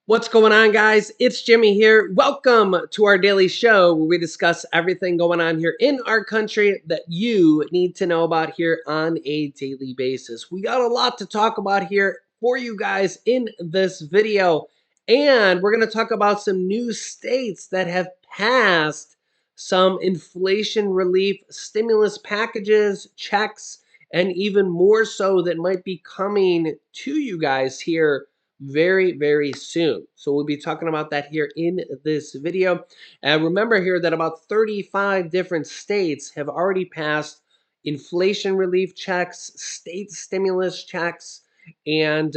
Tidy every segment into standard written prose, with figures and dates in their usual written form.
What's going on, guys? It's Jimmy here. Welcome to our daily show where we discuss everything going on here in our country that you need to know about here on a daily basis. We got a lot to talk about here for you guys in this video, and we're going to talk about some new states that have passed some inflation relief stimulus packages, checks, and even more so that might be coming to you guys here very soon. So we'll be talking about that here in this video. And remember here that about 35 different states have already passed inflation relief checks, state stimulus checks, and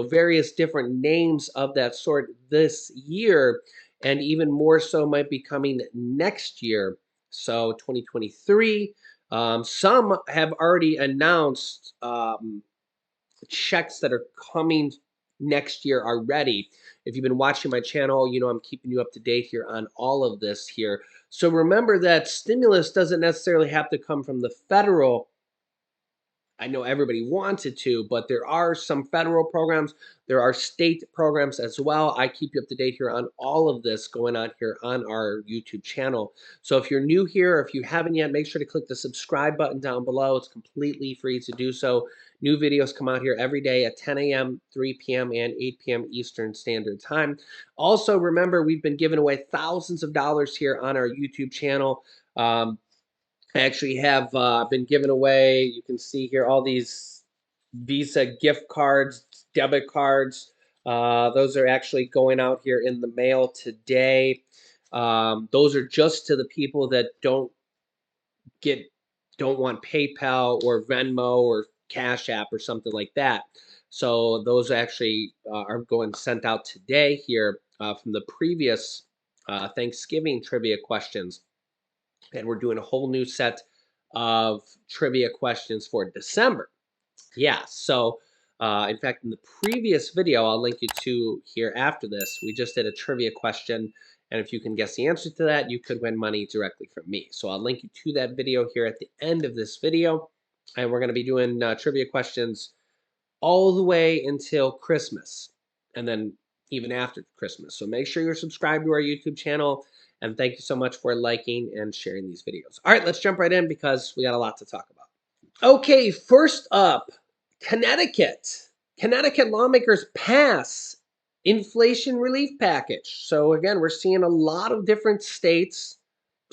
various different names of that sort this year, and even more so might be coming next year. So 2023. Some have already announced checks that are coming next year are ready. If you've been watching my channel, you know I'm keeping you up to date here on all of this here. So remember that stimulus doesn't necessarily have to come from the federal. I know everybody wants it to, but there are some federal programs. There are state programs as well. I keep you up to date here on all of this going on here on our YouTube channel. So if you're new here, or if you haven't yet, make sure to click the subscribe button down below. It's completely free to do so. New videos come out here every day at 10 a.m., 3 p.m., and 8 p.m. Eastern Standard Time. Also, remember, we've been giving away thousands of dollars here on our YouTube channel. I actually have been giving away, you can see here, all these Visa gift cards, debit cards. Those are actually going out here in the mail today. Those are just to the people that don't want PayPal or Venmo or Cash App or something like that. So those actually are going sent out today here from the previous Thanksgiving trivia questions. And we're doing a whole new set of trivia questions for December. Yeah, so in fact, in the previous video, I'll link you to here after this, we just did a trivia question. And if you can guess the answer to that, you could win money directly from me. So I'll link you to that video here at the end of this video. And we're going to be doing trivia questions all the way until Christmas, and then even after Christmas. So make sure you're subscribed to our YouTube channel, and thank you so much for liking and sharing these videos. All right, let's jump right in because we got a lot to talk about. Okay, first up, Connecticut. Connecticut lawmakers pass inflation relief package. So again, we're seeing a lot of different states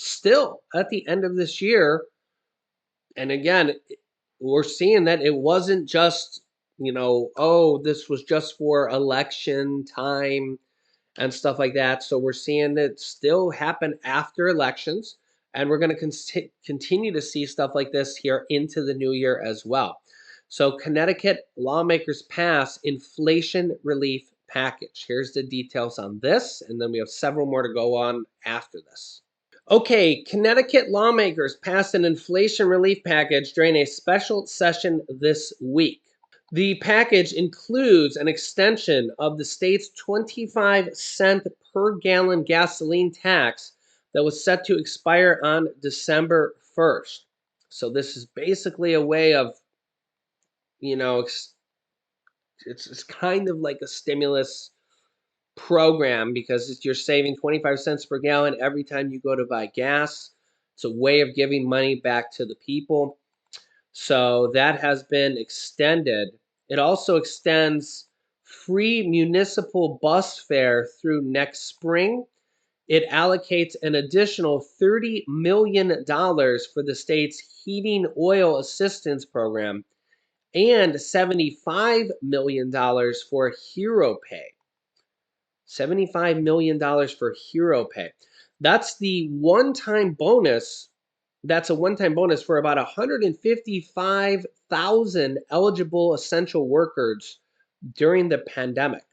still at the end of this year. And again, we're seeing that it wasn't just, oh, this was just for election time and stuff like that. So we're seeing it still happen after elections. And we're going to continue to see stuff like this here into the new year as well. So Connecticut lawmakers pass inflation relief package. Here's the details on this. And then we have several more to go on after this. Okay, Connecticut lawmakers passed an inflation relief package during a special session this week. The package includes an extension of the state's 25-cent per gallon gasoline tax that was set to expire on December 1st. So this is basically a way of, it's kind of like a stimulus program because you're saving 25 cents per gallon every time you go to buy gas. It's a way of giving money back to the people. So that has been extended. It also extends free municipal bus fare through next spring. It allocates an additional $30 million for the state's heating oil assistance program and $75 million for hero pay. $75 million for hero pay. That's the one-time bonus. That's a one-time bonus for about 155,000 eligible essential workers during the pandemic.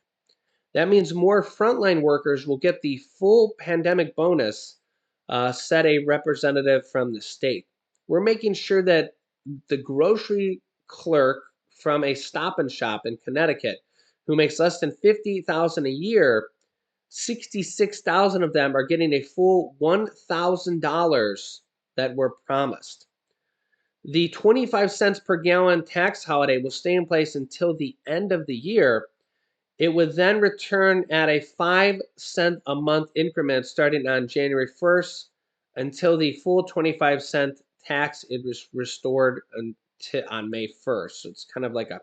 That means more frontline workers will get the full pandemic bonus, said a representative from the state. We're making sure that the grocery clerk from a Stop and Shop in Connecticut, who makes less than $50,000 a year, 66,000 of them are getting a full $1,000 that were promised. The 25 cents per gallon tax holiday will stay in place until the end of the year, It would then return at a 5 cent a month increment starting on January 1st until the full 25-cent tax is restored on May 1st. So it's kind of like a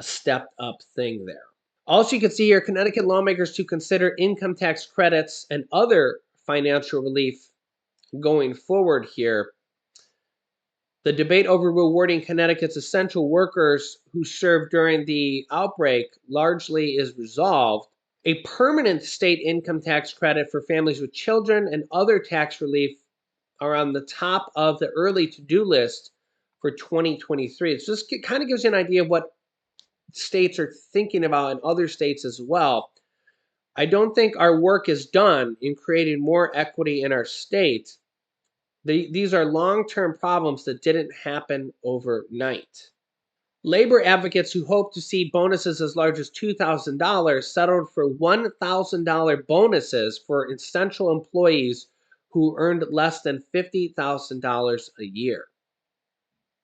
stepped up thing there. Also, you can see here Connecticut lawmakers to consider income tax credits and other financial relief going forward here. The debate over rewarding Connecticut's essential workers who served during the outbreak largely is resolved. A permanent state income tax credit for families with children and other tax relief are on the top of the early to-do list for 2023. So this kind of gives you an idea of what states are thinking about in other states as well. I don't think our work is done in creating more equity in our state. These are long-term problems that didn't happen overnight. Labor advocates who hope to see bonuses as large as $2,000 settled for $1,000 bonuses for essential employees who earned less than $50,000 a year.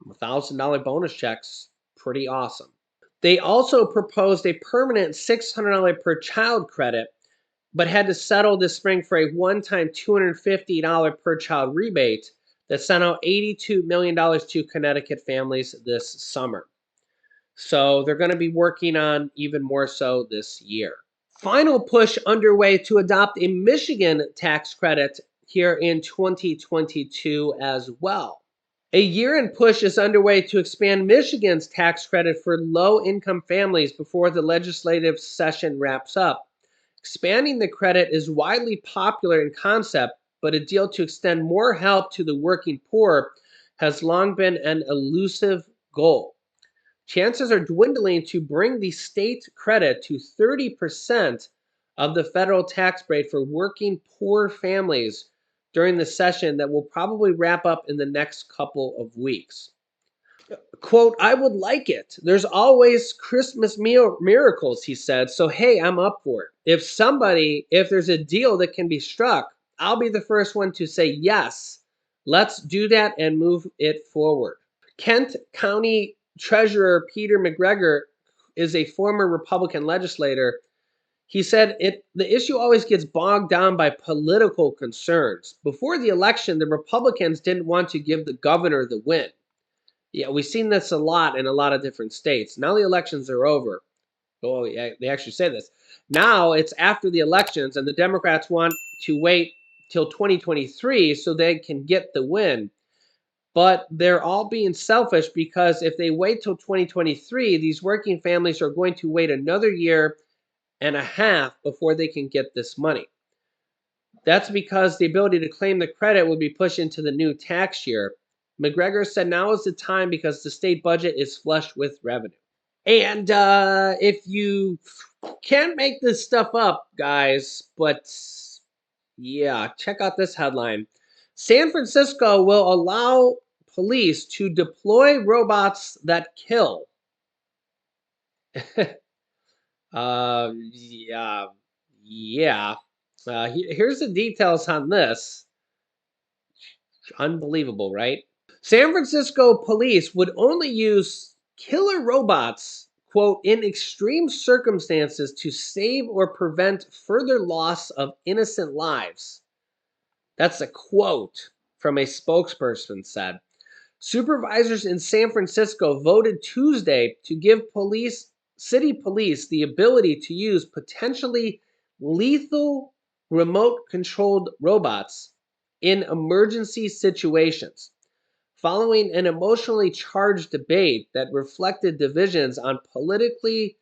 $1,000 bonus checks, pretty awesome. They also proposed a permanent $600 per child credit, but had to settle this spring for a one-time $250 per child rebate that sent out $82 million to Connecticut families this summer. So they're going to be working on even more so this year. Final push underway to adopt a Michigan tax credit here in 2022 as well. A year-end push is underway to expand Michigan's tax credit for low-income families before the legislative session wraps up. Expanding the credit is widely popular in concept, but a deal to extend more help to the working poor has long been an elusive goal. Chances are dwindling to bring the state credit to 30% of the federal tax rate for working poor families during the session that will probably wrap up in the next couple of weeks. Quote, I would like it. There's always Christmas miracles, he said. So, hey, I'm up for it. If there's a deal that can be struck, I'll be the first one to say, yes, let's do that and move it forward. Kent County Treasurer Peter McGregor is a former Republican legislator. He said the issue always gets bogged down by political concerns. Before the election, the Republicans didn't want to give the governor the win. Yeah, we've seen this a lot in a lot of different states. Now the elections are over. Oh, yeah, they actually say this. Now it's after the elections, and the Democrats want to wait till 2023 so they can get the win. But they're all being selfish because if they wait till 2023, these working families are going to wait another year and a half before they can get this money. That's because the ability to claim the credit would be pushed into the new tax year. McGregor said now is the time because the state budget is flush with revenue. And if you can't make this stuff up, guys, but yeah, check out this headline. San Francisco will allow police to deploy robots that kill. Yeah, yeah. Here's the details on this. Unbelievable, right? San Francisco police would only use killer robots, quote, in extreme circumstances to save or prevent further loss of innocent lives. That's a quote from a spokesperson said. Supervisors in San Francisco voted Tuesday to give city police the ability to use potentially lethal remote controlled robots in emergency situations, following an emotionally charged debate that reflected divisions on politically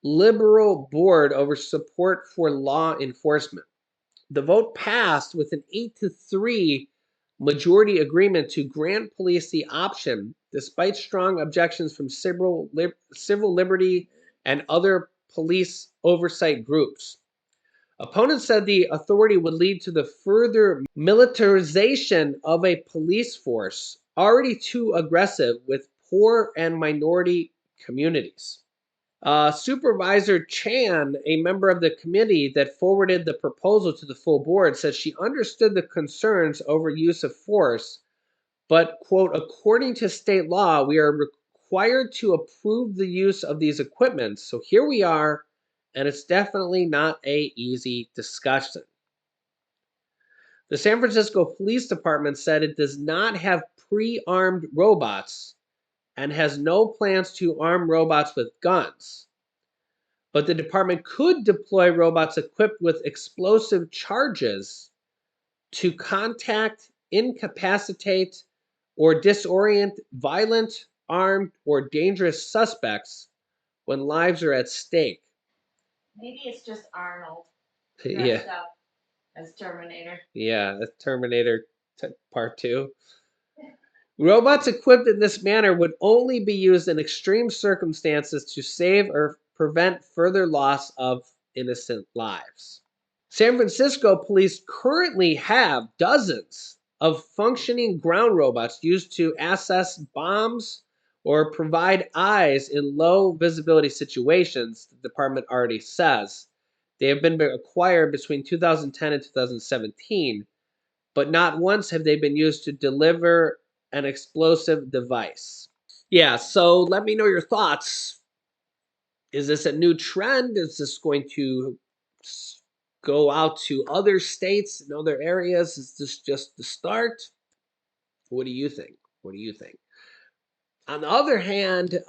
liberal board over support for law enforcement. The vote passed with an 8-3 majority agreement to grant police the option, despite strong objections from civil liberty and other police oversight groups. Opponents said the authority would lead to the further militarization of a police force already too aggressive with poor and minority communities. Supervisor Chan, a member of the committee that forwarded the proposal to the full board, said she understood the concerns over use of force, but, quote, according to state law, we are required to approve the use of these equipments. So here we are, and it's definitely not a easy discussion. The San Francisco Police Department said it does not have pre-armed robots and has no plans to arm robots with guns. But the department could deploy robots equipped with explosive charges to contact, incapacitate, or disorient violent, armed, or dangerous suspects when lives are at stake. Maybe it's just Arnold Yeah, dressed up as Terminator. yeah, that's Terminator Part 2. Robots equipped in this manner would only be used in extreme circumstances to save or prevent further loss of innocent lives. San Francisco police currently have dozens of functioning ground robots used to assess bombs or provide eyes in low visibility situations, the department already says. They have been acquired between 2010 and 2017, but not once have they been used to deliver an explosive device. Yeah, so let me know your thoughts. Is this a new trend? Is this going to go out to other states and other areas? Is this just the start? What do you think? What do you think? On the other hand,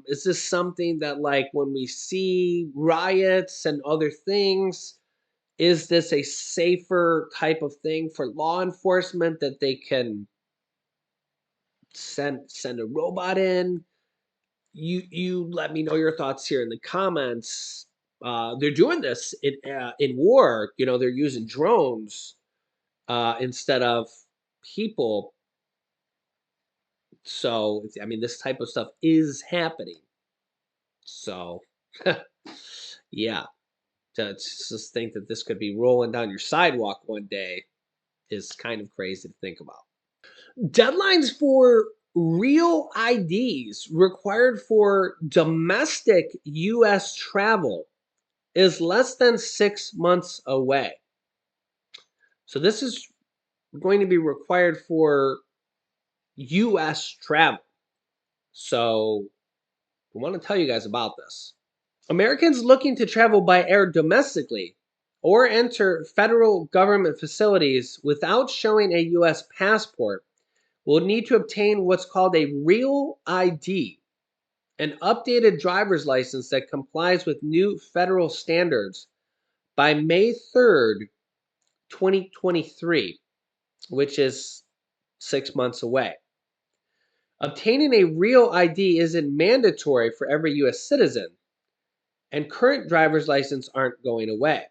is this something that, like, when we see riots and other things, is this a safer type of thing for law enforcement that they can send a robot in? You let me know your thoughts here in the comments. They're doing this in war. You know, they're using drones instead of people. So I mean, this type of stuff is happening. So yeah, to just think that this could be rolling down your sidewalk one day is kind of crazy to think about. Deadlines for real IDs required for domestic US travel is less than 6 months away. So this is going to be required for US travel. So I want to tell you guys about this. Americans looking to travel by air domestically or enter federal government facilities without showing a US passport will need to obtain what's called a real ID, an updated driver's license that complies with new federal standards by May 3rd, 2023, which is 6 months away. Obtaining a real ID isn't mandatory for every US citizen, and current driver's licenses aren't going away.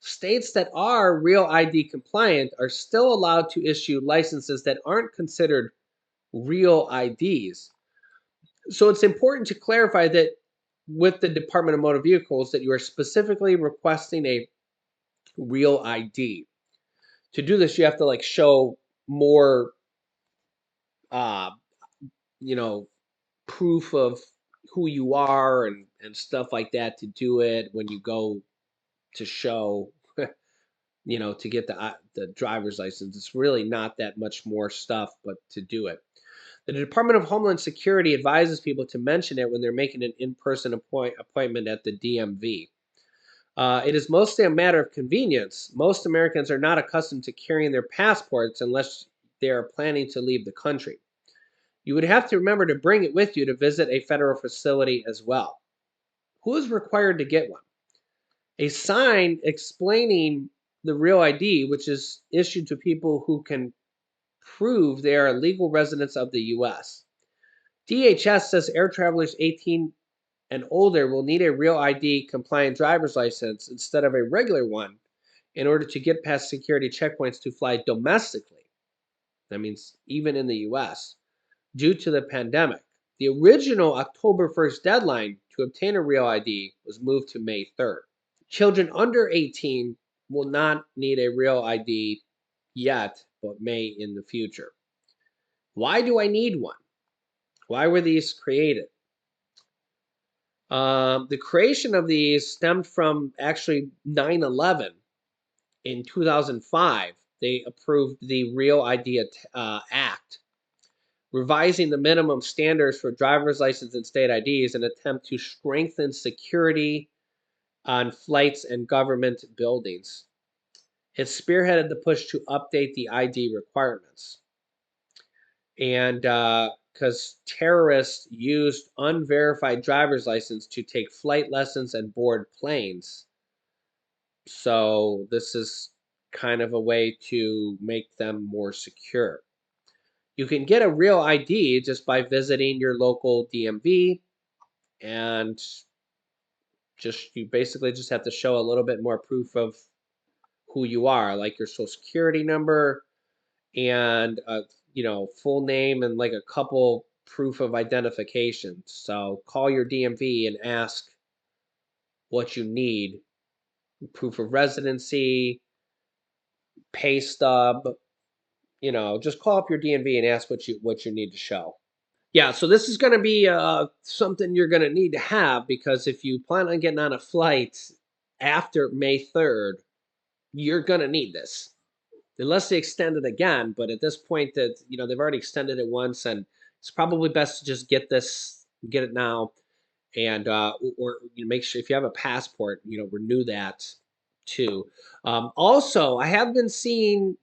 States that are real ID compliant are still allowed to issue licenses that aren't considered real IDs. So it's important to clarify that with the Department of Motor Vehicles that you are specifically requesting a real ID. To do this, you have to like show more uh, you know, proof of who you are and stuff like that to do it when you go to show, to get the driver's license. It's really not that much more stuff, but to do it. The Department of Homeland Security advises people to mention it when they're making an in-person appointment at the DMV. It is mostly a matter of convenience. Most Americans are not accustomed to carrying their passports unless they are planning to leave the country. You would have to remember to bring it with you to visit a federal facility as well. Who is required to get one? A sign explaining the real ID, which is issued to people who can prove they are legal residents of the U.S. DHS says air travelers 18 and older will need a real ID compliant driver's license instead of a regular one in order to get past security checkpoints to fly domestically. That means even in the US, due to the pandemic. The original October 1st deadline to obtain a real ID was moved to May 3rd. Children under 18 will not need a real ID yet, but may in the future. Why do I need one? Why were these created? The creation of these stemmed from actually 9/11 in 2005. They approved the Real ID Act, revising the minimum standards for driver's license and state IDs in an attempt to strengthen security on flights and government buildings. It spearheaded the push to update the ID requirements. And because terrorists used unverified driver's license to take flight lessons and board planes. So this is kind of a way to make them more secure. You can get a real ID just by visiting your local DMV, and you basically just have to show a little bit more proof of who you are, like your social security number and full name and like a couple proof of identification. So call your DMV and ask what you need: proof of residency, pay stub. Just call up your DMV and ask what you need to show. Yeah, so this is going to be something you're going to need to have, because if you plan on getting on a flight after May 3rd, you're going to need this. Unless they extend it again, but at this point that they've already extended it once, and it's probably best to just get it now, and or make sure if you have a passport, renew that too. Also, I have been seeing,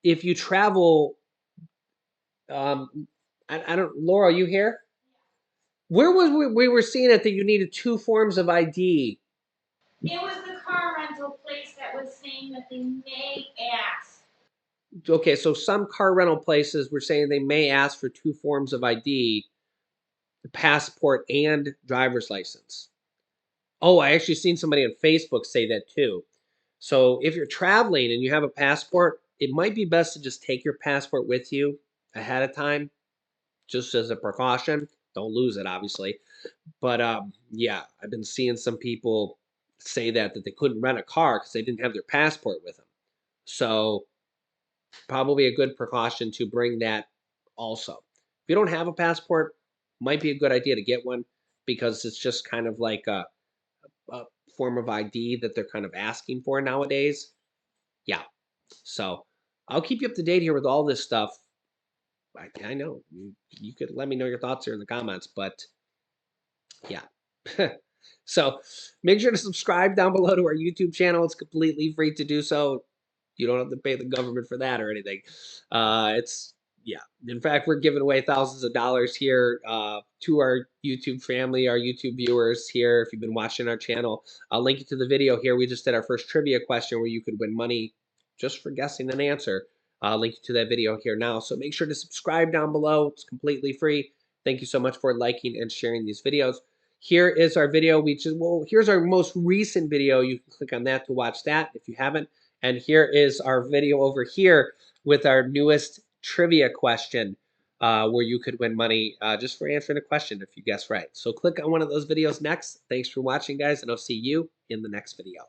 if you travel, I don't, Laura, are you here? Where was we were seeing it that you needed two forms of ID? It was the car rental place that was saying that they may ask. Okay, so some car rental places were saying they may ask for two forms of ID: the passport and driver's license. Oh, I actually seen somebody on Facebook say that too. So if you're traveling and you have a passport, it might be best to just take your passport with you ahead of time, just as a precaution. Don't lose it, obviously. But yeah, I've been seeing some people say that they couldn't rent a car because they didn't have their passport with them. So probably a good precaution to bring that also. If you don't have a passport, might be a good idea to get one, because it's just kind of like a form of ID that they're kind of asking for nowadays. Yeah. So I'll keep you up to date here with all this stuff. I know you could let me know your thoughts here in the comments, but yeah. So make sure to subscribe down below to our YouTube channel. It's completely free to do so. You don't have to pay the government for that or anything. It's Yeah. In fact, we're giving away thousands of dollars here to our YouTube family, our YouTube viewers here. If you've been watching our channel, I'll link you to the video here. We just did our first trivia question where you could win money just for guessing an answer. I'll link you to that video here now. So make sure to subscribe down below. It's completely free. Thank you so much for liking and sharing these videos. Here is our video. Here's our most recent video. You can click on that to watch that if you haven't. And here is our video over here with our newest trivia question, where you could win money just for answering a question if you guess right. So click on one of those videos next. Thanks for watching, guys, and I'll see you in the next video.